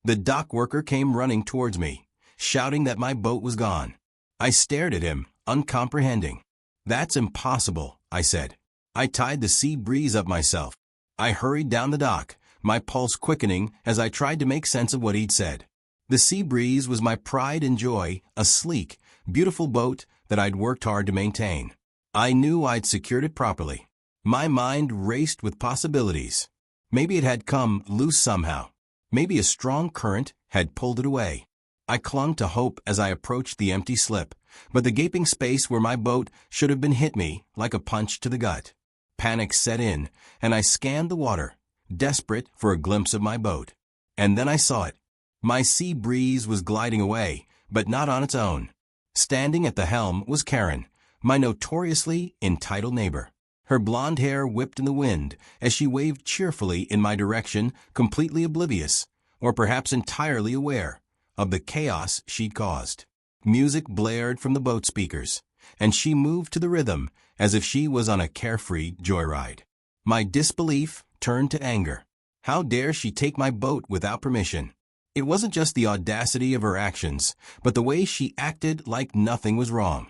The dock worker came running towards me, shouting that my boat was gone. I stared at him, uncomprehending. "That's impossible," I said. I tied the sea breeze up myself. I hurried down the dock, my pulse quickening as I tried to make sense of what he'd said. The sea breeze was my pride and joy, a sleek, beautiful boat that I'd worked hard to maintain. I knew I'd secured it properly. My mind raced with possibilities. Maybe it had come loose somehow. Maybe a strong current had pulled it away. I clung to hope as I approached the empty slip, but the gaping space where my boat should have been hit me like a punch to the gut. Panic set in, and I scanned the water, desperate for a glimpse of my boat. And then I saw it. My sea breeze was gliding away, but not on its own. Standing at the helm was Karen, my notoriously entitled neighbor. Her blonde hair whipped in the wind as she waved cheerfully in my direction, completely oblivious, or perhaps entirely aware, of the chaos she'd caused. Music blared from the boat speakers, and she moved to the rhythm as if she was on a carefree joyride. My disbelief turned to anger. How dare she take my boat without permission? It wasn't just the audacity of her actions, but the way she acted like nothing was wrong.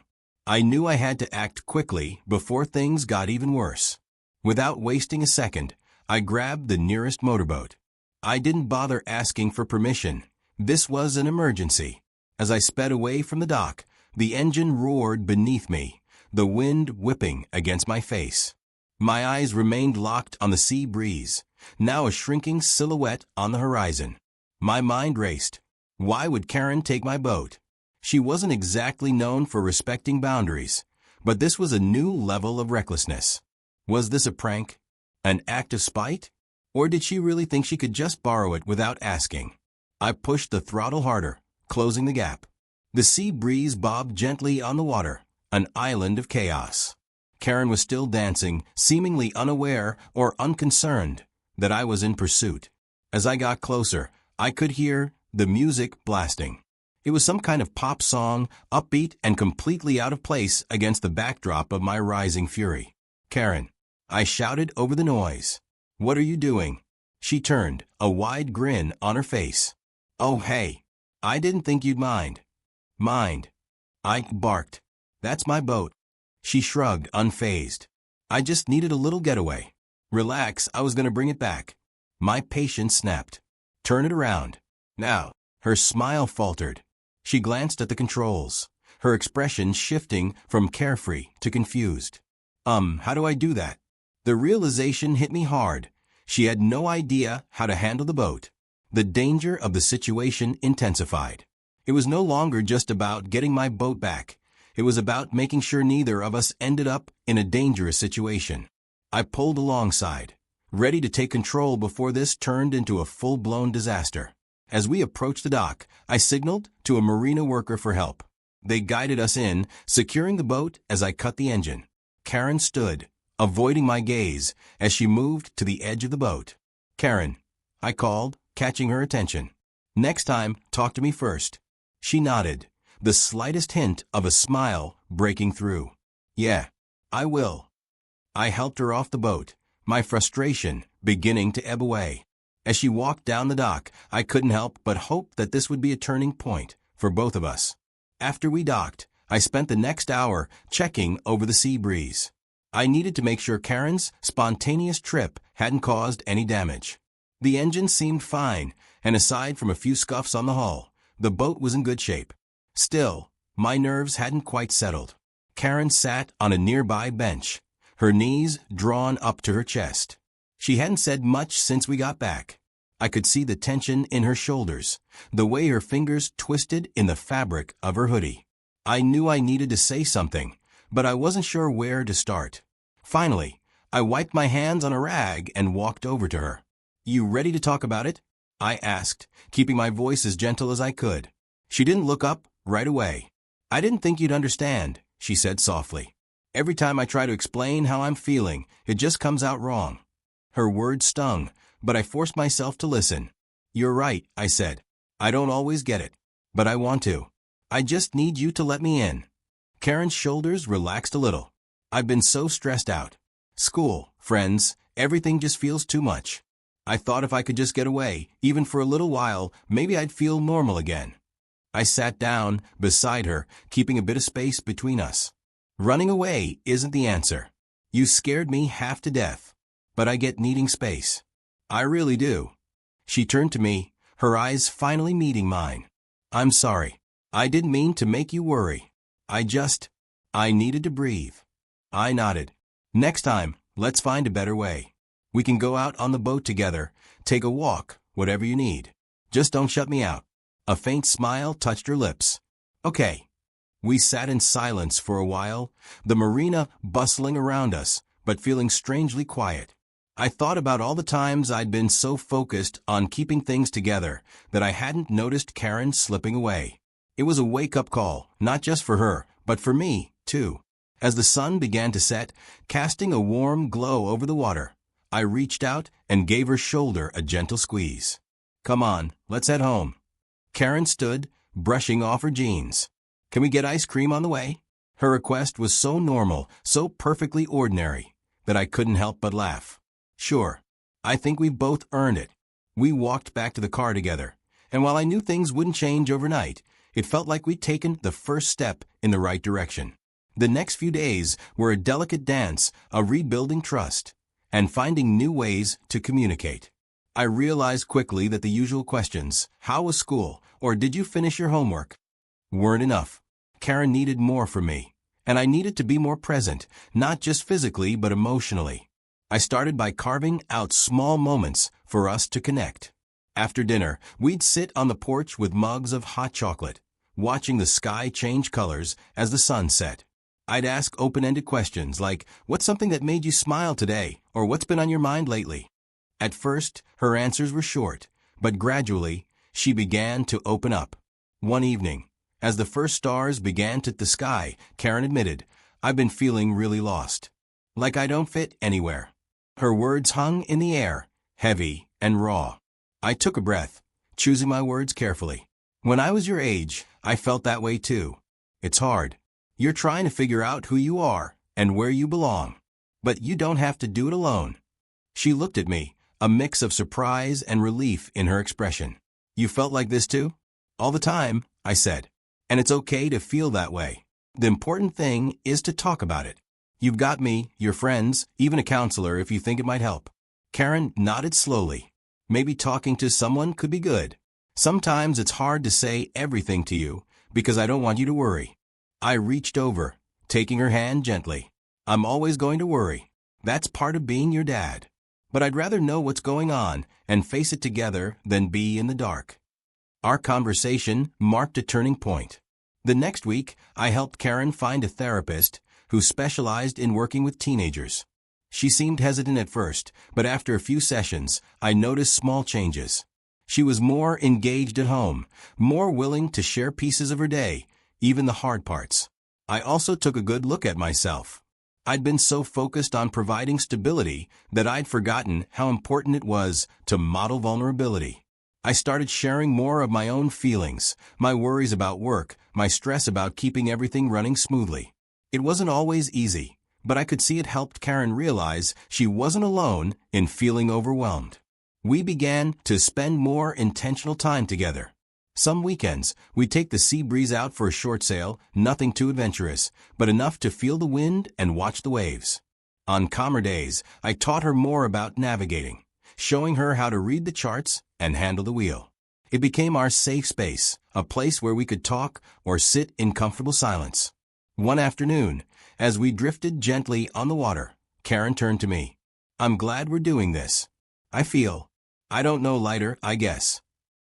I knew I had to act quickly before things got even worse. Without wasting a second, I grabbed the nearest motorboat. I didn't bother asking for permission. This was an emergency. As I sped away from the dock, the engine roared beneath me, the wind whipping against my face. My eyes remained locked on the sea breeze, now a shrinking silhouette on the horizon. My mind raced. Why would Karen take my boat? She wasn't exactly known for respecting boundaries, but this was a new level of recklessness. Was this a prank? An act of spite? Or did she really think she could just borrow it without asking? I pushed the throttle harder, closing the gap. The sea breeze bobbed gently on the water, an island of chaos. Karen was still dancing, seemingly unaware or unconcerned that I was in pursuit. As I got closer, I could hear the music blasting. It was some kind of pop song, upbeat and completely out of place against the backdrop of my rising fury. "Karen," I shouted over the noise. "What are you doing?" She turned, a wide grin on her face. "Oh hey, I didn't think you'd mind." "Mind?" I barked. "That's my boat." She shrugged, unfazed. "I just needed a little getaway." "Relax, I was going to bring it back." My patience snapped. "Turn it around. Now." Her smile faltered. She glanced at the controls, her expression shifting from carefree to confused. How do I do that?" The realization hit me hard. She had no idea how to handle the boat. The danger of the situation intensified. It was no longer just about getting my boat back. It was about making sure neither of us ended up in a dangerous situation. I pulled alongside, ready to take control before this turned into a full-blown disaster. As we approached the dock, I signaled to a marina worker for help. They guided us in, securing the boat as I cut the engine. Karen stood, avoiding my gaze, as she moved to the edge of the boat. "Karen," I called, catching her attention. "Next time, talk to me first." She nodded, the slightest hint of a smile breaking through. "Yeah, I will." I helped her off the boat, my frustration beginning to ebb away. As she walked down the dock, I couldn't help but hope that this would be a turning point for both of us. After we docked, I spent the next hour checking over the sea breeze. I needed to make sure Karen's spontaneous trip hadn't caused any damage. The engine seemed fine, and aside from a few scuffs on the hull, the boat was in good shape. Still, my nerves hadn't quite settled. Karen sat on a nearby bench, her knees drawn up to her chest. She hadn't said much since we got back. I could see the tension in her shoulders, the way her fingers twisted in the fabric of her hoodie. I knew I needed to say something, but I wasn't sure where to start. Finally, I wiped my hands on a rag and walked over to her. "You ready to talk about it?" I asked, keeping my voice as gentle as I could. She didn't look up right away. "I didn't think you'd understand," she said softly. "Every time I try to explain how I'm feeling, it just comes out wrong." Her words stung, but I forced myself to listen. "You're right," I said. "I don't always get it, but I want to. I just need you to let me in." Karen's shoulders relaxed a little. "I've been so stressed out. School, friends, everything just feels too much." I thought if I could just get away, even for a little while, maybe I'd feel normal again. I sat down beside her, keeping a bit of space between us. Running away isn't the answer. You scared me half to death. But I get needing space. I really do. She turned to me, her eyes finally meeting mine. I'm sorry. I didn't mean to make you worry. I needed to breathe. I nodded. Next time, let's find a better way. We can go out on the boat together, take a walk, whatever you need. Just don't shut me out. A faint smile touched her lips. Okay. We sat in silence for a while, the marina bustling around us, but feeling strangely quiet. I thought about all the times I'd been so focused on keeping things together that I hadn't noticed Karen slipping away. It was a wake-up call, not just for her, but for me, too. As the sun began to set, casting a warm glow over the water, I reached out and gave her shoulder a gentle squeeze. Come on, let's head home. Karen stood, brushing off her jeans. Can we get ice cream on the way? Her request was so normal, so perfectly ordinary, that I couldn't help but laugh. Sure. I think we've both earned it. We walked back to the car together, and while I knew things wouldn't change overnight, it felt like we'd taken the first step in the right direction. The next few days were a delicate dance of rebuilding trust and finding new ways to communicate. I realized quickly that the usual questions, how was school, or did you finish your homework, weren't enough. Karen needed more from me, and I needed to be more present, not just physically but emotionally. I started by carving out small moments for us to connect. After dinner, we'd sit on the porch with mugs of hot chocolate, watching the sky change colors as the sun set. I'd ask open-ended questions like, what's something that made you smile today, or what's been on your mind lately? At first, her answers were short, but gradually, she began to open up. One evening, as the first stars began to the sky, Karen admitted, I've been feeling really lost. Like I don't fit anywhere. Her words hung in the air, heavy and raw. I took a breath, choosing my words carefully. When I was your age, I felt that way too. It's hard. You're trying to figure out who you are and where you belong. But you don't have to do it alone. She looked at me, a mix of surprise and relief in her expression. You felt like this too? All the time, I said. And it's okay to feel that way. The important thing is to talk about it. You've got me, your friends, even a counselor if you think it might help. Karen nodded slowly. Maybe talking to someone could be good. Sometimes it's hard to say everything to you because I don't want you to worry. I reached over, taking her hand gently. I'm always going to worry. That's part of being your dad. But I'd rather know what's going on and face it together than be in the dark. Our conversation marked a turning point. The next week, I helped Karen find a therapist who specialized in working with teenagers. She seemed hesitant at first, but after a few sessions, I noticed small changes. She was more engaged at home, more willing to share pieces of her day, even the hard parts. I also took a good look at myself. I'd been so focused on providing stability that I'd forgotten how important it was to model vulnerability. I started sharing more of my own feelings, my worries about work, my stress about keeping everything running smoothly. It wasn't always easy, but I could see it helped Karen realize she wasn't alone in feeling overwhelmed. We began to spend more intentional time together. Some weekends, we'd take the sea breeze out for a short sail, nothing too adventurous, but enough to feel the wind and watch the waves. On calmer days, I taught her more about navigating, showing her how to read the charts and handle the wheel. It became our safe space, a place where we could talk or sit in comfortable silence. One afternoon, as we drifted gently on the water, Karen turned to me. I'm glad we're doing this. I don't know, lighter, I guess.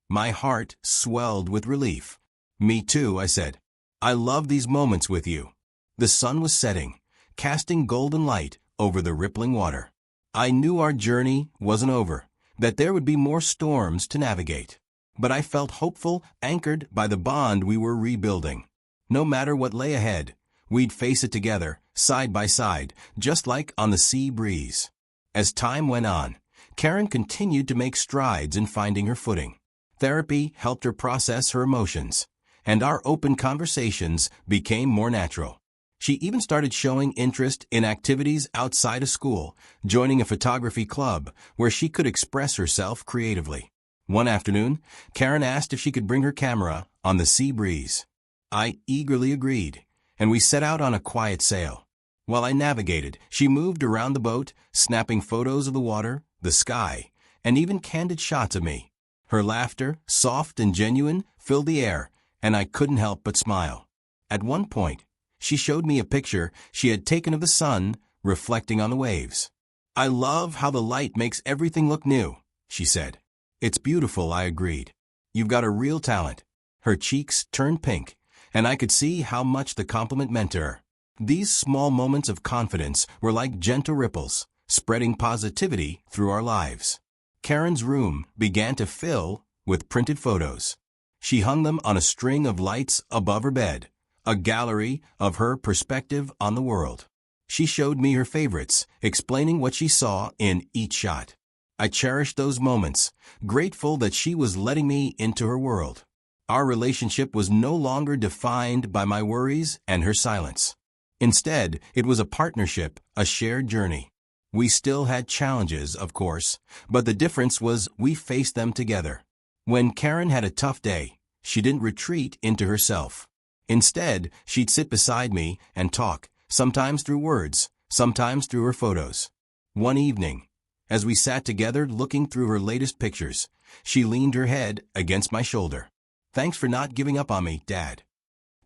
My heart swelled with relief. Me too, I said. I love these moments with you. The sun was setting, casting golden light over the rippling water. I knew our journey wasn't over, that there would be more storms to navigate. But I felt hopeful, anchored by the bond we were rebuilding. No matter what lay ahead, we'd face it together, side by side, just like on the sea breeze. As time went on, Karen continued to make strides in finding her footing. Therapy helped her process her emotions, and our open conversations became more natural. She even started showing interest in activities outside of school, joining a photography club where she could express herself creatively. One afternoon, Karen asked if she could bring her camera on the sea breeze. I eagerly agreed, and we set out on a quiet sail. While I navigated, she moved around the boat, snapping photos of the water, the sky, and even candid shots of me. Her laughter, soft and genuine, filled the air, and I couldn't help but smile. At one point, she showed me a picture she had taken of the sun reflecting on the waves. "I love how the light makes everything look new," she said. "It's beautiful," I agreed. "You've got a real talent." Her cheeks turned pink, and I could see how much the compliment meant to her. These small moments of confidence were like gentle ripples, spreading positivity through our lives. Karen's room began to fill with printed photos. She hung them on a string of lights above her bed, a gallery of her perspective on the world. She showed me her favorites, explaining what she saw in each shot. I cherished those moments, grateful that she was letting me into her world. Our relationship was no longer defined by my worries and her silence. Instead, it was a partnership, a shared journey. We still had challenges, of course, but the difference was we faced them together. When Karen had a tough day, she didn't retreat into herself. Instead, she'd sit beside me and talk, sometimes through words, sometimes through her photos. One evening, as we sat together looking through her latest pictures, she leaned her head against my shoulder. "Thanks for not giving up on me, Dad."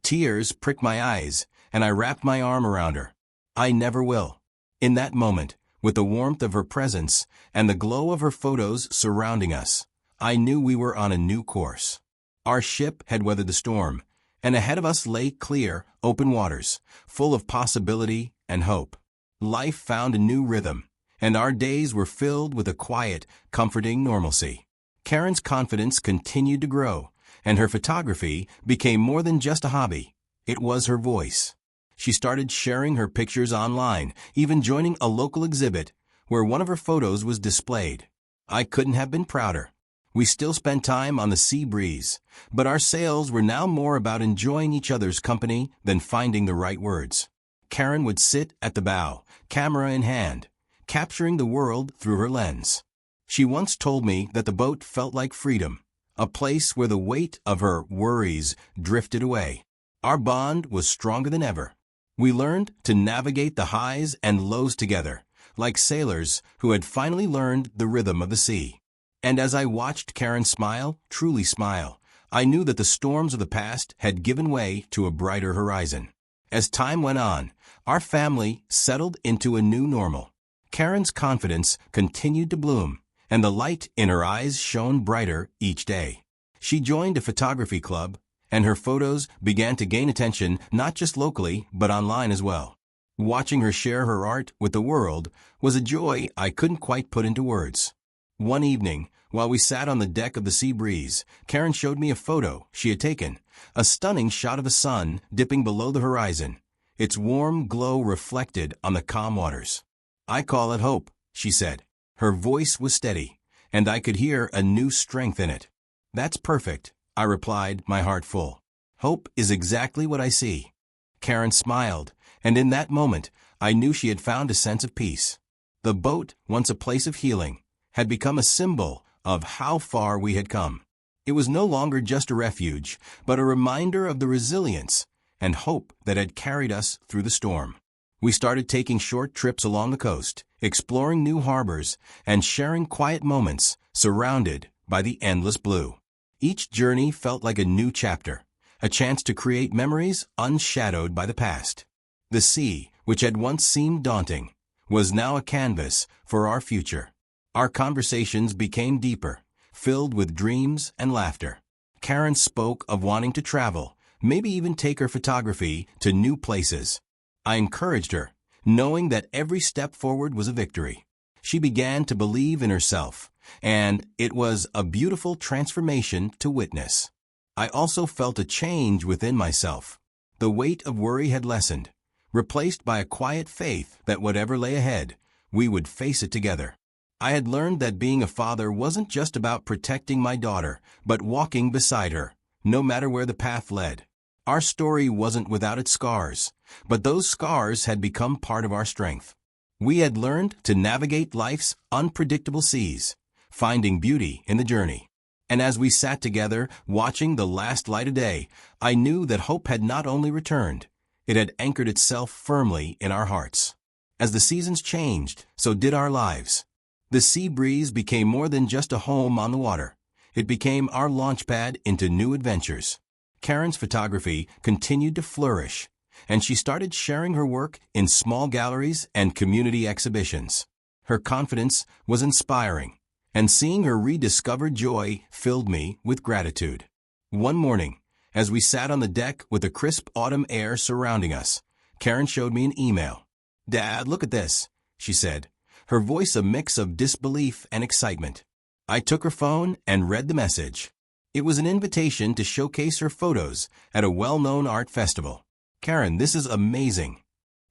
Tears pricked my eyes, and I wrapped my arm around her. "I never will." In that moment, with the warmth of her presence and the glow of her photos surrounding us, I knew we were on a new course. Our ship had weathered the storm, and ahead of us lay clear, open waters, full of possibility and hope. Life found a new rhythm, and our days were filled with a quiet, comforting normalcy. Karen's confidence continued to grow, and her photography became more than just a hobby. It was her voice. She started sharing her pictures online, even joining a local exhibit where one of her photos was displayed. I couldn't have been prouder. We still spent time on the sea breeze, but our sails were now more about enjoying each other's company than finding the right words. Karen would sit at the bow, camera in hand, capturing the world through her lens. She once told me that the boat felt like freedom, a place where the weight of her worries drifted away. Our bond was stronger than ever. We learned to navigate the highs and lows together, like sailors who had finally learned the rhythm of the sea. And as I watched Karen smile, truly smile, I knew that the storms of the past had given way to a brighter horizon. As time went on, our family settled into a new normal. Karen's confidence continued to bloom, and the light in her eyes shone brighter each day. She joined a photography club, and her photos began to gain attention not just locally, but online as well. Watching her share her art with the world was a joy I couldn't quite put into words. One evening, while we sat on the deck of the Sea Breeze, Karen showed me a photo she had taken, a stunning shot of the sun dipping below the horizon, its warm glow reflected on the calm waters. "I call it hope," she said. Her voice was steady, and I could hear a new strength in it. "That's perfect," I replied, my heart full. "Hope is exactly what I see." Karen smiled, and in that moment, I knew she had found a sense of peace. The boat, once a place of healing, had become a symbol of how far we had come. It was no longer just a refuge, but a reminder of the resilience and hope that had carried us through the storm. We started taking short trips along the coast, exploring new harbors, and sharing quiet moments surrounded by the endless blue. Each journey felt like a new chapter, a chance to create memories unshadowed by the past. The sea, which had once seemed daunting, was now a canvas for our future. Our conversations became deeper, filled with dreams and laughter. Karen spoke of wanting to travel, maybe even take her photography to new places. I encouraged her, knowing that every step forward was a victory. She began to believe in herself, and it was a beautiful transformation to witness. I also felt a change within myself. The weight of worry had lessened, replaced by a quiet faith that whatever lay ahead, we would face it together. I had learned that being a father wasn't just about protecting my daughter, but walking beside her, no matter where the path led. Our story wasn't without its scars, but those scars had become part of our strength. We had learned to navigate life's unpredictable seas, finding beauty in the journey. And as we sat together, watching the last light of day, I knew that hope had not only returned, it had anchored itself firmly in our hearts. As the seasons changed, so did our lives. The Sea Breeze became more than just a home on the water. It became our launchpad into new adventures. Karen's photography continued to flourish, and she started sharing her work in small galleries and community exhibitions. Her confidence was inspiring, and seeing her rediscovered joy filled me with gratitude. One morning, as we sat on the deck with the crisp autumn air surrounding us, Karen showed me an email. "Dad, look at this," she said, her voice a mix of disbelief and excitement. I took her phone and read the message. It was an invitation to showcase her photos at a well-known art festival. "Karen, this is amazing,"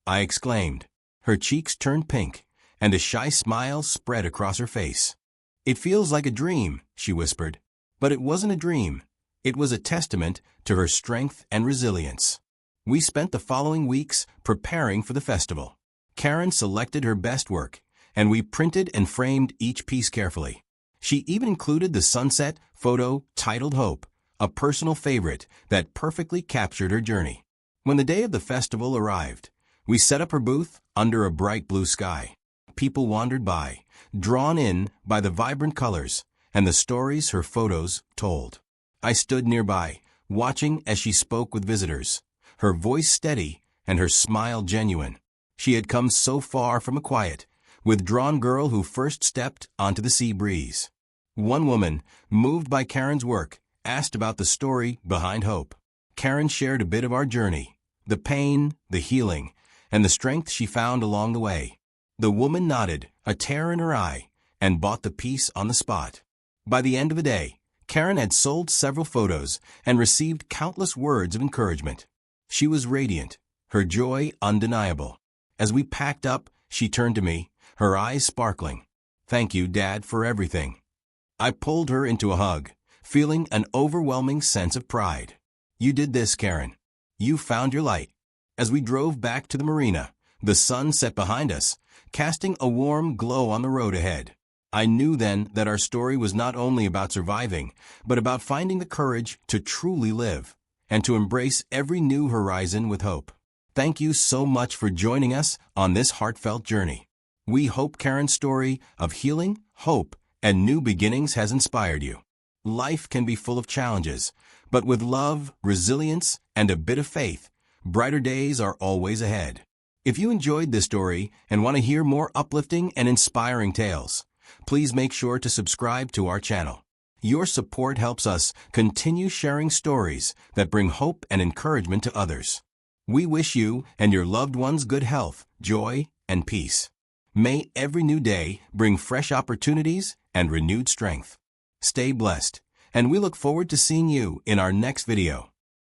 I exclaimed. Her cheeks turned pink, and a shy smile spread across her face. "It feels like a dream," she whispered. But it wasn't a dream. It was a testament to her strength and resilience. We spent the following weeks preparing for the festival. Karen selected her best work, and we printed and framed each piece carefully. She even included the sunset photo titled Hope, a personal favorite that perfectly captured her journey. When the day of the festival arrived, we set up her booth under a bright blue sky. People wandered by, drawn in by the vibrant colors and the stories her photos told. I stood nearby, watching as she spoke with visitors, her voice steady and her smile genuine. She had come so far from a quiet, withdrawn girl who first stepped onto the Sea Breeze. One woman, moved by Karen's work, asked about the story behind hope. Karen shared a bit of our journey, the pain, the healing, and the strength she found along the way. The woman nodded, a tear in her eye, and bought the piece on the spot. By the end of the day, Karen had sold several photos and received countless words of encouragement. She was radiant, her joy undeniable. As we packed up, she turned to me, her eyes sparkling. "Thank you, Dad, for everything." I pulled her into a hug, feeling an overwhelming sense of pride. "You did this, Karen. You found your light." As we drove back to the marina, the sun set behind us, casting a warm glow on the road ahead. I knew then that our story was not only about surviving, but about finding the courage to truly live and to embrace every new horizon with hope. Thank you so much for joining us on this heartfelt journey. We hope Karen's story of healing, hope, and new beginnings has inspired you. Life can be full of challenges, but with love, resilience, and a bit of faith, brighter days are always ahead. If you enjoyed this story and want to hear more uplifting and inspiring tales, please make sure to subscribe to our channel. Your support helps us continue sharing stories that bring hope and encouragement to others. We wish you and your loved ones good health, joy, and peace. May every new day bring fresh opportunities and renewed strength. Stay blessed, and we look forward to seeing you in our next video.